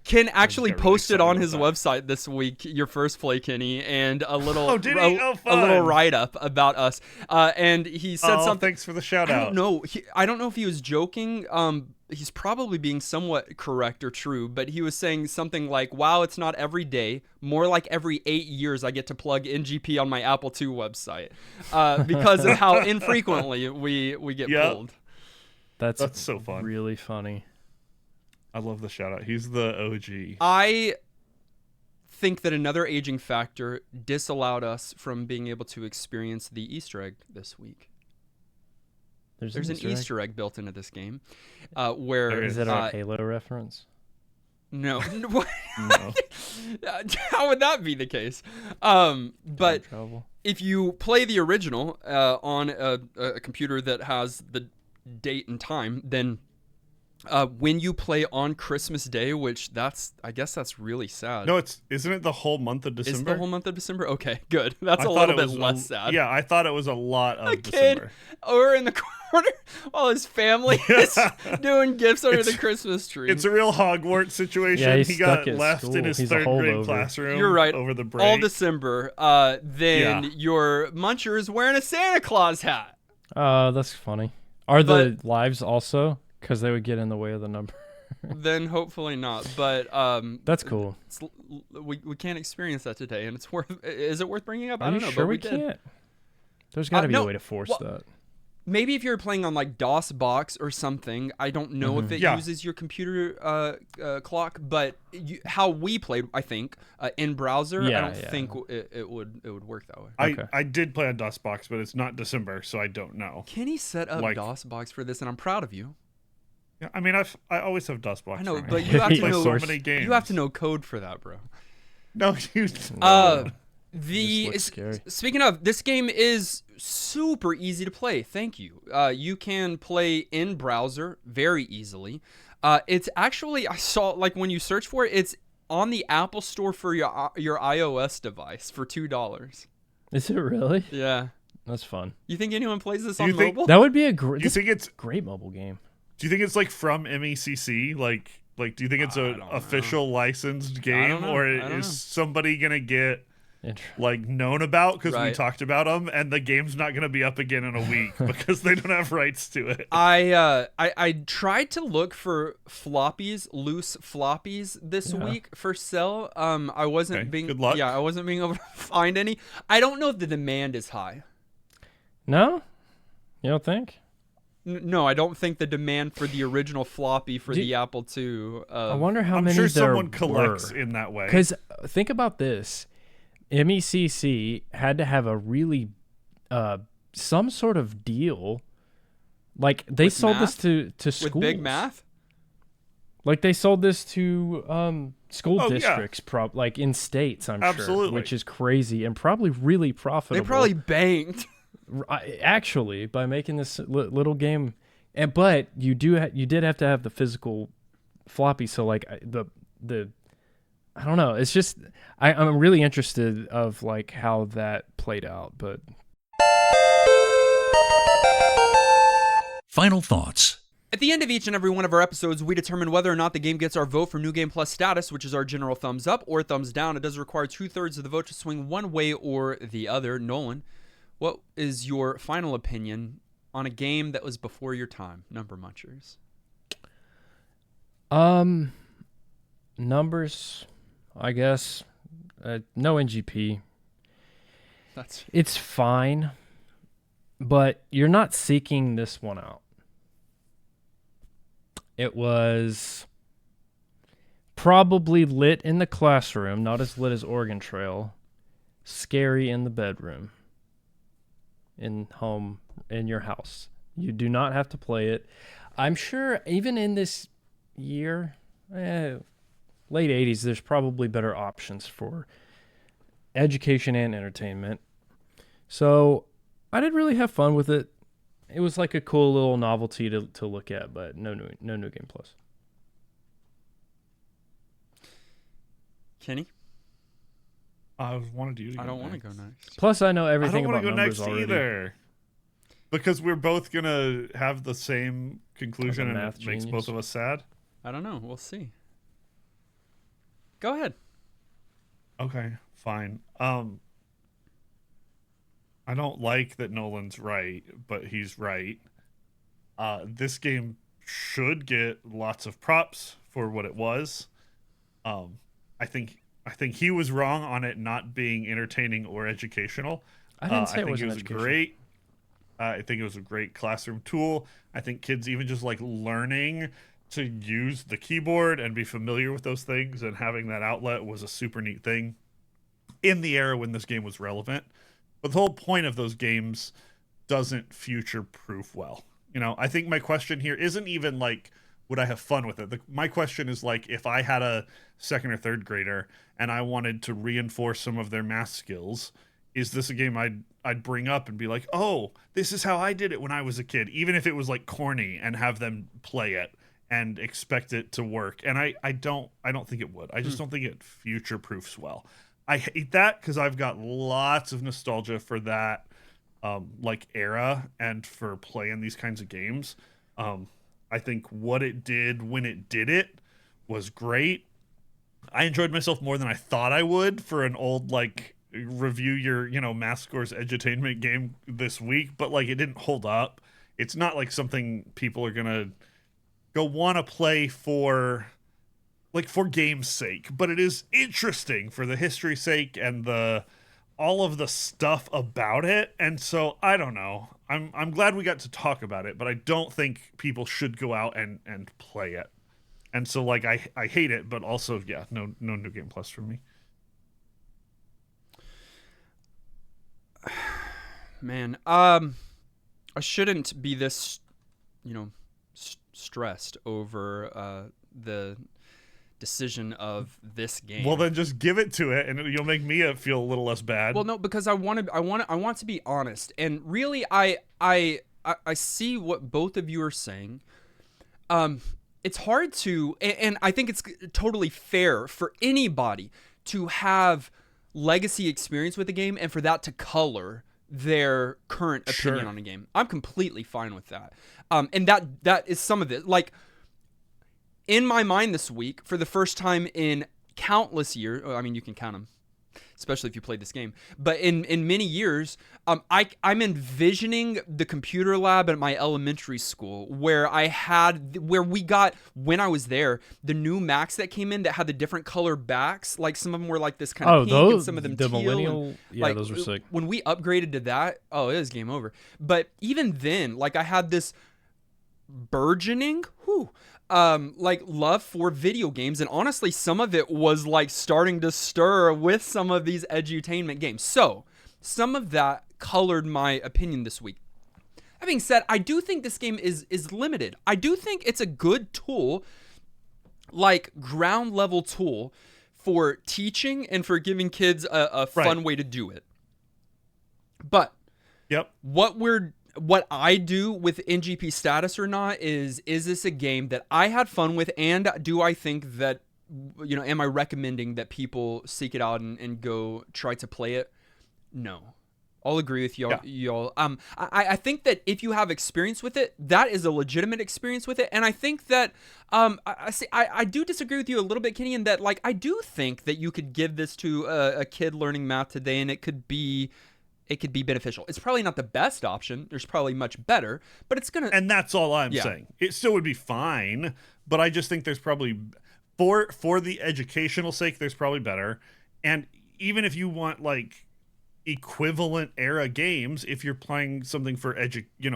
Ken actually got really posted on excited his about website this week your first play, Kenny, and a little Oh, did he? Oh, a little fun. write up about us. And he said Oh, something. thanks for the shout I out. don't know. I don't know if he was joking. He's probably being somewhat correct or true, but he was saying something like, "Wow, it's not every day. More like every 8 years, I get to plug NGP on my Apple II website because of how infrequently we get Yep. pulled." That's so fun. Really funny. I love the shout out. He's the OG. I think that another aging factor disallowed us from being able to experience the Easter egg this week. There's an Easter egg built into this game, where There Is it a Halo reference? no, No. how would that be the case? But Time travel. if you play the original on a computer that has the date and time, then when you play on Christmas Day, which I guess that's really sad. No, isn't it the whole month of December? Is it the whole month of December? Okay, good. That's I a thought little it bit was less sad. Yeah, I thought it was a lot of A kid December. over in the corner while his family is doing gifts under the Christmas tree. It's a real Hogwarts situation. Yeah, he's he got stuck at left school. in his He's a third grade holdover. classroom. You're right. Over the break. All December. Then Yeah. your Muncher is wearing a Santa Claus hat. That's funny. Are the lives also? Because they would get in the way of the number. Then hopefully not. But That's cool. we can't experience that today, and it's worth. Is it worth bringing up? I Are don't you know. sure but we did. can't? There's got to be no, a way to force well, that. Maybe if you're playing on like DOSBox or something, I don't know if it Yeah. uses your computer clock, but how we played, I think, in browser, I Yeah, don't yeah. think it would work that way. Okay. I did play on DOSBox, but it's not December, so I don't know. Kenny set up Like- DOSBox for this, and I'm proud of you. Yeah, I mean, I always have DOSBox. I know, running. but you have I to play know so many games. You have to know code for that, bro. No, you. The looks scary. Speaking of, this game is super easy to play. Thank you. You can play in browser very easily. It's actually, I saw, like, when you search for it, it's on the Apple Store for your iOS device for $2. Is it really? Yeah. That's fun. You think anyone plays this You on think- mobile? That would be a great. You think it's? great mobile game. Do you think it's like from MECC? Like, do you think it's an official licensed game, know. or I don't know. is somebody gonna get Int- like known about because we Right. talked about them, and the game's not gonna be up again in a week because they don't have rights to it? I tried to look for loose floppies this week for sale. I wasn't Okay, being good luck. Yeah, I wasn't being able to find any. I don't know if the demand is high. No, you don't think? No, I don't think the demand for the original floppy for the Apple II. I wonder how I'm many sure there someone collects were. in that way. Because think about this. MECC had to have a really some sort of deal. Like they With sold math? this to schools. With Big Math? Like they sold this to school Oh, yeah. districts, like in states, I'm Absolutely. sure, which is crazy and probably really profitable. They probably banked. Actually, by making this little game, but you did have to have the physical floppy. So like the I don't know. It's just I'm really interested of like how that played out. But Final thoughts. At the end of each and every one of our episodes, we determine whether or not the game gets our vote for New Game Plus status, which is our general thumbs up or thumbs down. It does require 2/3 of the vote to swing one way or the other. Nolan, what is your final opinion on a game that was before your time? Number Munchers. Numbers, I guess. No NGP. It's fine, but you're not seeking this one out. It was probably lit in the classroom, not as lit as Oregon Trail. Scary in the bedroom. In your house. You do not have to play it. I'm sure even in this year, late 80s, there's probably better options for education and entertainment. So I did really have fun with it. It was like a cool little novelty to look at, but no new game plus. Kenny? I wanted you to go I don't want to next. go next. Plus, I know I everything don't want about to go numbers next already. either. Because we're both going to have the same conclusion and math it makes genius. both of us sad. I don't know. We'll see. Go ahead. Okay, fine. I don't like that Nolan's right, but he's right. This game should get lots of props for what it was. I think he was wrong on it not being entertaining or educational. I didn't say I it think wasn't was educational. great. I think it was a great classroom tool. I think kids even just like learning to use the keyboard and be familiar with those things and having that outlet was a super neat thing in the era when this game was relevant. But the whole point of those games doesn't future-proof well. You know, I think my question here isn't even like, would I have fun with it? My question is like, if I had a second or third grader and I wanted to reinforce some of their math skills, is this a game I'd bring up and be like, oh, this is how I did it when I was a kid, even if it was like corny, and have them play it and expect it to work. And I don't think it would. I just don't think it future-proofs well. I hate that because I've got lots of nostalgia for that like era and for playing these kinds of games. I think what it did when it did it was great. I enjoyed myself more than I thought I would for an old like review your math scores edutainment game this week, but like it didn't hold up. It's not like something people are gonna go want to play for game's sake, but it is interesting for the history's sake and all of the stuff about it. And so I don't know. I'm glad we got to talk about it, but I don't think people should go out and play it. And so like I hate it, but also no New Game Plus for me. Man, I shouldn't be this, stressed over the decision of this game. Well, then just give it to it, and you'll make me feel a little less bad. Well, no, because I want to be honest, and really, I see what both of you are saying. It's hard to, and I think it's totally fair for anybody to have legacy experience with the game, and for that to color their current opinion on a game. I'm completely fine with that. And that is some of it. Like, in my mind this week, for the first time in countless years, I mean, you can count them, especially if you played this game, but in many years, I'm envisioning the computer lab at my elementary school where we got, when I was there, the new Macs that came in that had the different color backs. Like some of them were like this kind of pink and some of them the teal. millennial, Like, those were sick. when we upgraded to that, it was game over. But even then, like I had this burgeoning like love for video games, and honestly some of it was like starting to stir with some of these edutainment games. So some of that colored my opinion this week. That being said, I do think this game is limited. I do think it's a good tool, like ground level tool for teaching and for giving kids a fun way to do it. But what I do with NGP status or not is this a game that I had fun with, and do I think that, am I recommending that people seek it out and go try to play it? No. I'll agree with y'all. I think that if you have experience with it, that is a legitimate experience with it. And I think that I do disagree with you a little bit, Kenny, in that like I do think that you could give this to a kid learning math today, and it could be beneficial. It's probably not the best option. There's probably much better, but it's gonna. And that's all I'm saying. It still would be fine, but I just think there's probably for the educational sake, there's probably better. And even if you want like equivalent era games, if you're playing something for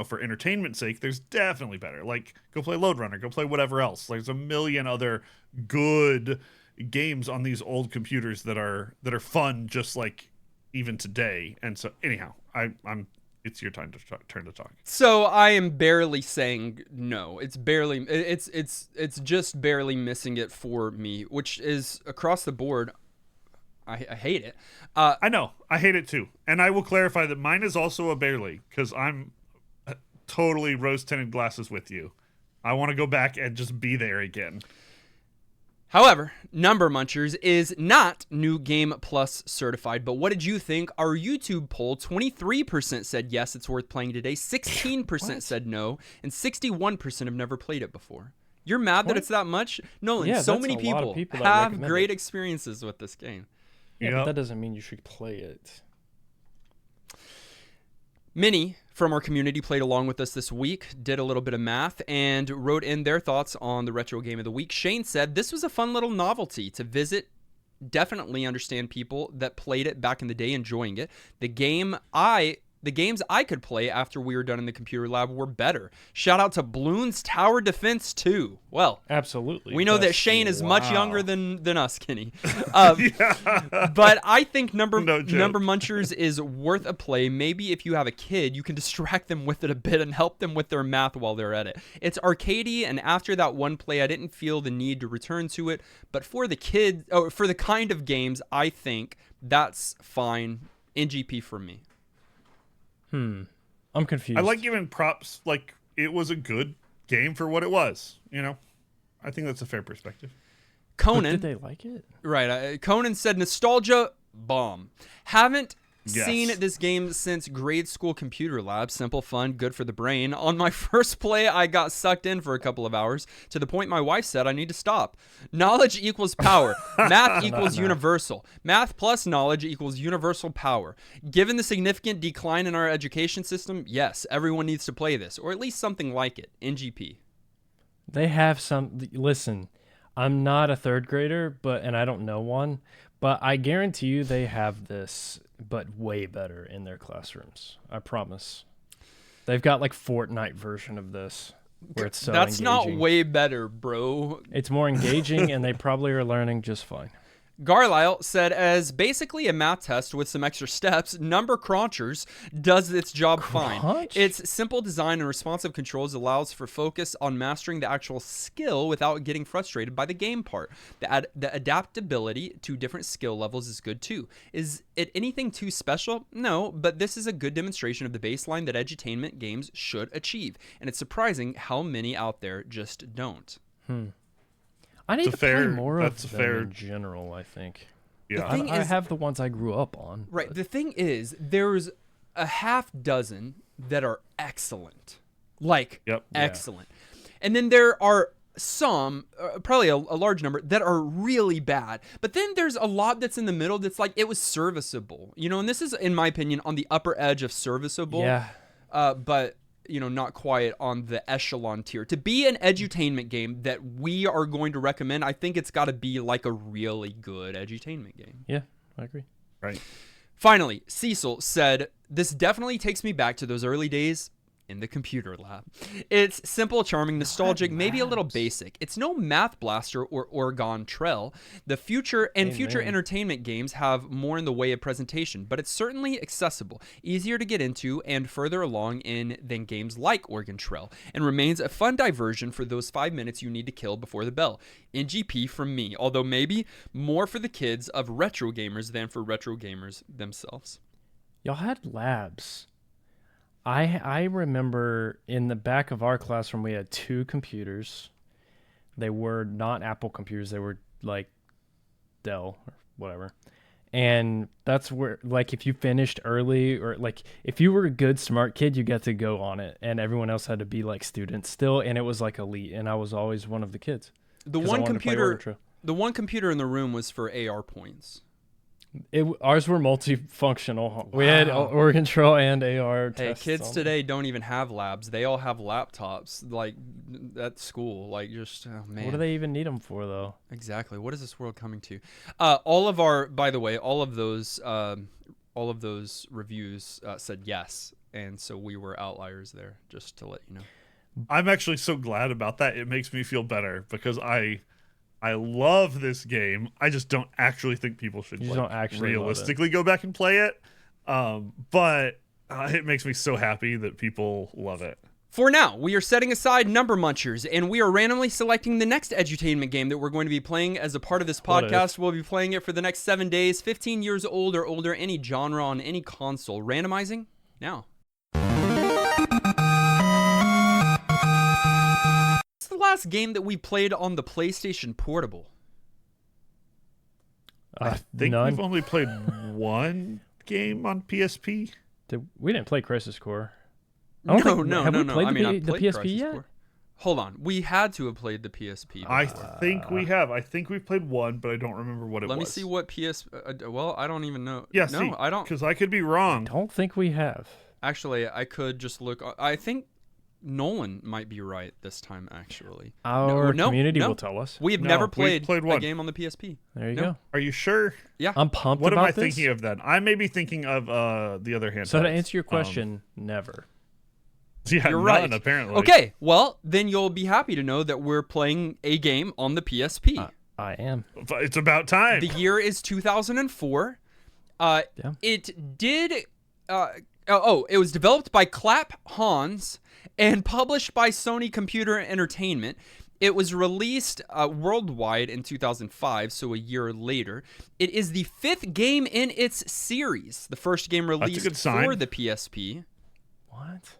for entertainment sake, there's definitely better. Like go play Lode Runner, go play whatever else. There's a million other good games on these old computers that are fun, just like even today. And so anyhow, I'm it's your turn to talk. So I am barely saying no. It's just barely missing it for me, which is across the board. I hate it. I know. I hate it too. And I will clarify that mine is also a barely, because I'm totally rose-tinted glasses with you. I want to go back and just be there again. However, Number Munchers is not New Game Plus certified, but what did you think? Our YouTube poll, 23% said yes, it's worth playing today, 16% said no, and 61% have never played it before. You're mad that it's that much? Nolan, yeah, so many people have great experiences with this game. Yeah, but that doesn't mean you should play it. Many from our community played along with us this week, did a little bit of math, and wrote in their thoughts on the Retro Game of the Week. Shane said, this was a fun little novelty to visit. Definitely understand people that played it back in the day enjoying it. The games I could play after we were done in the computer lab were better. Shout out to Bloons Tower Defense 2. Well, absolutely. We know that Shane is much younger than us, Kenny. But I think Number Munchers is worth a play. Maybe if you have a kid, you can distract them with it a bit and help them with their math while they're at it. It's arcadey, and after that one play, I didn't feel the need to return to it. But for the kids, for the kind of games, I think that's fine. NGP for me. I'm confused. I like giving props. Like, it was a good game for what it was. I think that's a fair perspective. Conan, but did they like it? Right. Conan said nostalgia bomb. Haven't seen this game since grade school computer lab. Simple, fun, good for the brain. On my first play, I got sucked in for a couple of hours to the point my wife said I need to stop. Knowledge equals power. Math equals universal. Math plus knowledge equals universal power. Given the significant decline in our education system, yes, everyone needs to play this, or at least something like it. NGP. They have some. Listen, I'm not a third grader, and I don't know one, but I guarantee you they have this, but way better in their classrooms. I promise. They've got like Fortnite version of this where it's so That's engaging. Not way better, bro. It's more engaging, and they probably are learning just fine. Garlisle said, as basically a math test with some extra steps, Number Crunchers does its job fine. Its simple design and responsive controls allows for focus on mastering the actual skill without getting frustrated by the game part. The adaptability to different skill levels is good too. Is it anything too special? No, but this is a good demonstration of the baseline that edutainment games should achieve, and it's surprising how many out there just don't. I need to play more of them in general, I think. Yeah, I have the ones I grew up on. Right. The thing is, there's a half dozen that are excellent. Excellent. And then there are some, probably a large number, that are really bad. But then there's a lot that's in the middle that's like, it was serviceable. And this is, in my opinion, on the upper edge of serviceable. Yeah. But not quite on the echelon tier. To be an edutainment game that we are going to recommend, I think it's got to be like a really good edutainment game. Yeah, I agree. Right. Finally, Cecil said, this definitely takes me back to those early days in the computer lab. It's simple, charming, nostalgic, maybe a little basic. It's no Math Blaster or Oregon Trail. The future entertainment games have more in the way of presentation, but it's certainly accessible, easier to get into, and further along in than games like Oregon Trail, and remains a fun diversion for those 5 minutes you need to kill before the bell. NGP from me, although maybe more for the kids of retro gamers than for retro gamers themselves. Y'all had labs. I remember in the back of our classroom we had 2 computers. They were not Apple computers. They were like Dell or whatever. And that's where, like, if you finished early or like if you were a good smart kid, you got to go on it, and everyone else had to be like students still, and it was like elite, and I was always one of the kids. The one computer in the room was for AR points. Ours were multifunctional. We had Oregon Trail and AR. Hey, kids today don't even have labs. They all have laptops, like at school. Like, just man. What do they even need them for, though? Exactly. What is this world coming to? By the way, all of those reviews said yes, and so we were outliers there. Just to let you know. I'm actually so glad about that. It makes me feel better because I love this game. I just don't actually think people should realistically go back and play it. But it makes me so happy that people love it. For now, we are setting aside Number Munchers, and we are randomly selecting the next edutainment game that we're going to be playing as a part of this podcast. We'll be playing it for the next 7 days, 15 years old or older, any genre on any console. Randomizing now. The last game that we played on the PlayStation Portable? I think we've only played one game on PSP. We didn't play Crisis Core. No. I played the PSP Crisis yet? Core. Hold on. We had to have played the PSP. I think we have. I think we've played one, but I don't remember what it was. Let me see what well, I don't even know. Yeah, no, I don't. Because I could be wrong. I don't think we have. Actually, I could just look. I think Nolan might be right this time, actually. Our community will tell us. We have never played a game on the PSP. There you go. Are you sure? Yeah. I'm pumped What about am I this. thinking of then? I may be thinking of the other hand. So to answer your question, never. Yeah, you're right. Apparently. Okay, well, then you'll be happy to know that we're playing a game on the PSP. I am. It's about time. The year is 2004. It did... it was developed by Clap Hans and published by Sony Computer Entertainment. It was released worldwide in 2005, so a year later. It is the 5th game in its series. The first game released for the PSP. What?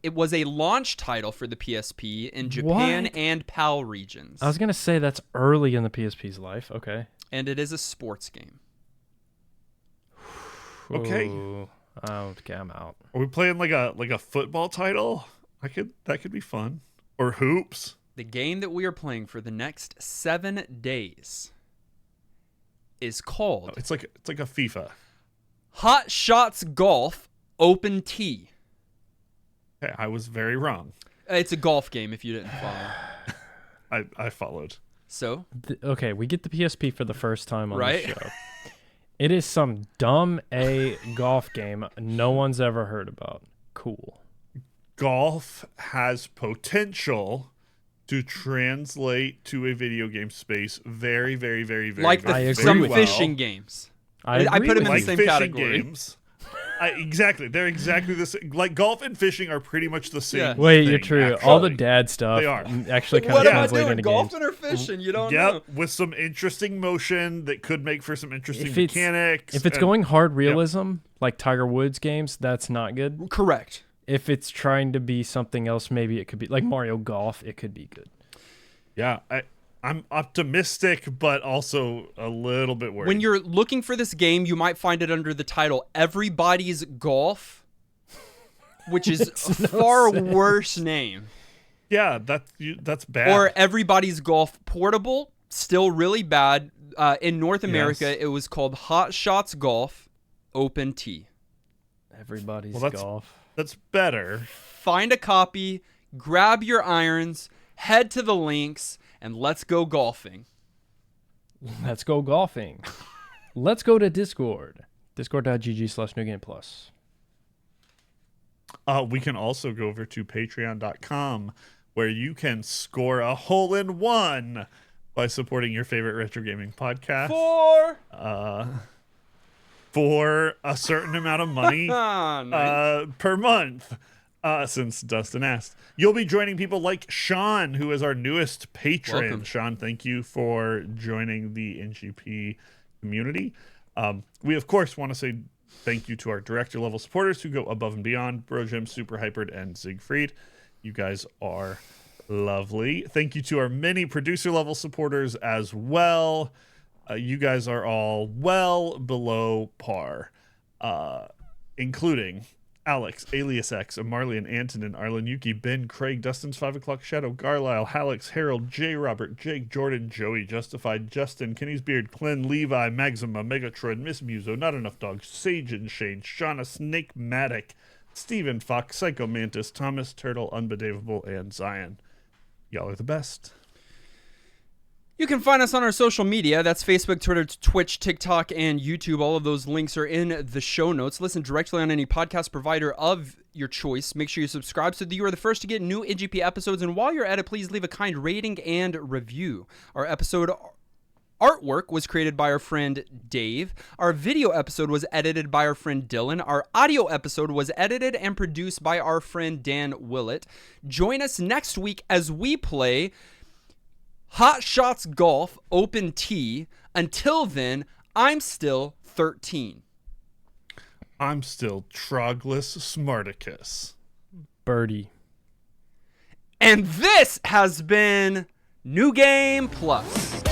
It was a launch title for the PSP in Japan and PAL regions. I was going to say that's early in the PSP's life. Okay. And it is a sports game. Okay. Ooh. Okay, I'm out. Are we playing like a football title? That could be fun. Or hoops. The game that we are playing for the next 7 days is called It's like a FIFA. Hot Shots Golf Open Tee. Okay, I was very wrong. It's a golf game if you didn't follow. I followed. So? Okay, we get the PSP for the first time on the show. It is some dumb golf game no one's ever heard about. Cool. Golf has potential to translate to a video game space very, very, very, very, like some fishing games. I put them in the same category. Games. Exactly. They're exactly the same. Like golf and fishing are pretty much the same. Yeah. Wait, thing, you're true. actually. All the dad stuff They are. actually kind What of am I translate doing? into Golfing games. or fishing? You don't know. With some interesting motion that could make for some interesting If mechanics. If it's going hard realism, like Tiger Woods games, that's not good. Correct. If it's trying to be something else, maybe it could be like Mario Golf. It could be good. Yeah, I'm optimistic, but also a little bit worried. When you're looking for this game, you might find it under the title Everybody's Golf, which is a far worse name. Yeah, that's bad. Or Everybody's Golf Portable, still really bad. In North America, it was called Hot Shots Golf Open Tee. Everybody's golf. That's better. Find a copy, grab your irons, head to the links, and let's go golfing. Let's go golfing. Let's go to Discord. Discord.gg/NewGamePlus. We can also go over to patreon.com where you can score a hole-in-one by supporting your favorite retro gaming podcast for a certain amount of money Nice. per month. Since Dustin asked, you'll be joining people like Sean, who is our newest patron. Welcome. Sean, thank you for joining the NGP community. We of course want to say thank you to our director level supporters who go above and beyond: Brojim, Super Hypered, and Siegfried. You guys are lovely. Thank you to our many producer level supporters as well. You guys are all well below par, including Alex, Alias X, Amarlian, Antonin, Arlen, Yuki, Ben, Craig, Dustin's 5 o'clock Shadow, Garlisle, Hallex, Harold, J. Robert, Jake, Jordan, Joey, Justified, Justin, Kenny's Beard, Glenn, Levi, Maxima, Megatroid, Miss Muso, Not Enough Dogs, Sage and Shade, Shauna, Snake Matic, Stephen Fox, Psycho Mantis, Thomas, Turtle, Unbedavable, and Zion. Y'all are the best. You can find us on our social media. That's Facebook, Twitter, Twitch, TikTok, and YouTube. All of those links are in the show notes. Listen directly on any podcast provider of your choice. Make sure you subscribe so that you are the first to get new NGP episodes. And while you're at it, please leave a kind rating and review. Our episode artwork was created by our friend Dave. Our video episode was edited by our friend Dylan. Our audio episode was edited and produced by our friend Dan Willett. Join us next week as we play Hot Shots Golf Open Tee. Until then, I'm still 13. I'm still Troglus Smarticus. Birdie. And this has been New Game Plus.